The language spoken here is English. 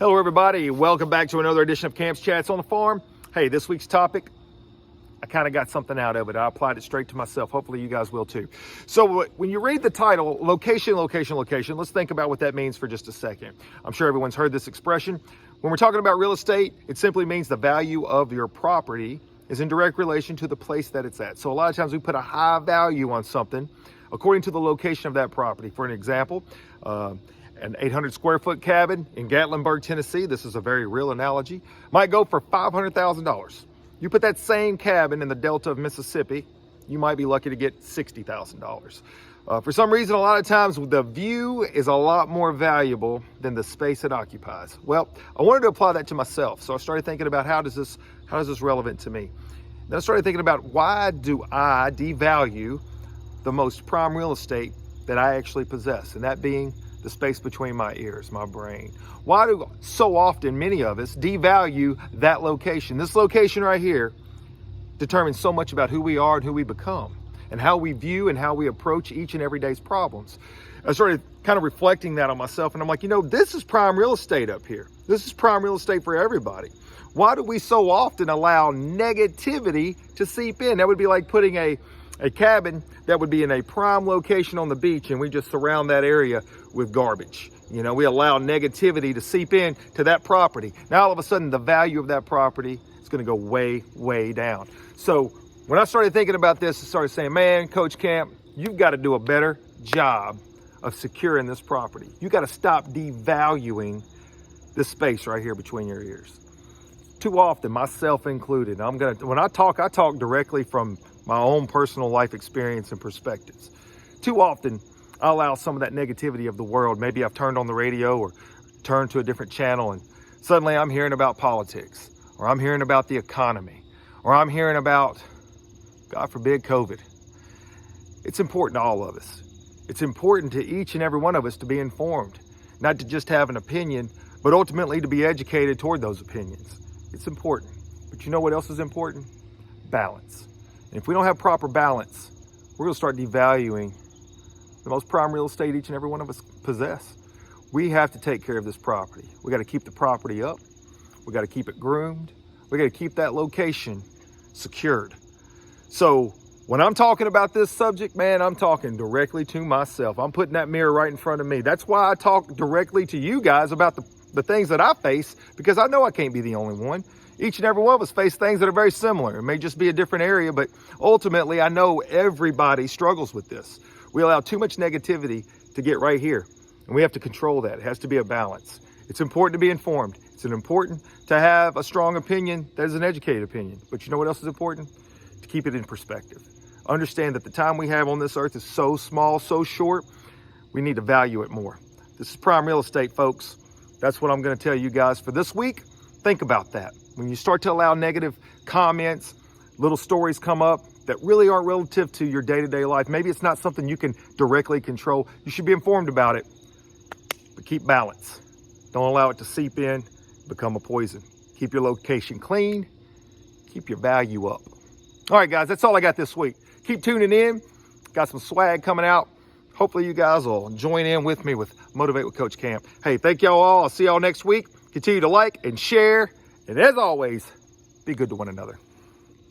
Hello everybody, welcome back to another edition of Camp's Chats on the Farm. Hey, this week's topic, I kind of got something out of it. I applied it straight to myself. Hopefully you guys will too. So when you read the title, location, let's think about what that means for just a second. I'm sure everyone's heard this expression. When we're talking about real estate, it simply means the value of your property is in direct relation to the place that it's at. So a lot of times we put a high value on something according to the location of that property. For an example, an 800 square foot cabin in Gatlinburg, Tennessee, this is a very real analogy, might go for $500,000. You put that same cabin in the Delta of Mississippi, you might be lucky to get $60,000. For some reason, a lot of times the view is a lot more valuable than the space it occupies. Well, I wanted to apply that to myself. So I started thinking about how is this relevant to me? Then I started thinking about why do I devalue the most prime real estate that I actually possess, and that being the space between my ears, my brain. Why do so often many of us devalue that location? This location right here determines so much about who we are and who we become and how we view and how we approach each and every day's problems. I started kind of reflecting that on myself, and I'm like, this is prime real estate up here. This is prime real estate for everybody. Why do we so often allow negativity to seep in? That would be like putting a cabin that would be in a prime location on the beach and we just surround that area with garbage. We allow negativity to seep in to that property. Now all of a sudden the value of that property is going to go way, way down. So when I started thinking about this, I started saying, man, Coach Camp, you've got to do a better job of securing this property. You got to stop devaluing this space right here between your ears. Too often, myself included, when I talk directly from my own personal life experience and perspectives. Too often, I allow some of that negativity of the world. Maybe I've turned on the radio or turned to a different channel and suddenly I'm hearing about politics, or I'm hearing about the economy, or I'm hearing about, God forbid, COVID. It's important to all of us. It's important to each and every one of us to be informed, not to just have an opinion, but ultimately to be educated toward those opinions. It's important. But you know what else is important? Balance. And if we don't have proper balance, we're going to start devaluing the most prime real estate each and every one of us possess. We have to take care of this property. We got to keep the property up. We got to keep it groomed. We got to keep that location secured. So when I'm talking about this subject, man, I'm talking directly to myself. I'm putting that mirror right in front of me. That's why I talk directly to you guys about the things that I face, because I know I can't be the only one. Each and every one of us face things that are very similar. It may just be a different area, but ultimately I know everybody struggles with this. We allow too much negativity to get right here, and we have to control that. It has to be a balance. It's important to be informed. It's important to have a strong opinion that is an educated opinion. But you know what else is important? To keep it in perspective. Understand that the time we have on this earth is so small, so short, we need to value it more. This is prime real estate, folks. That's what I'm going to tell you guys for this week. Think about that. When you start to allow negative comments, little stories come up that really aren't relative to your day-to-day life. Maybe it's not something you can directly control. You should be informed about it, but keep balance. Don't allow it to seep in, become a poison. Keep your location clean. Keep your value up. All right, guys, that's all I got this week. Keep tuning in. Got some swag coming out. Hopefully you guys will join in with me with Motivate with Coach Camp. Hey, thank y'all all. I'll see y'all next week. Continue to like and share. And as always, be good to one another.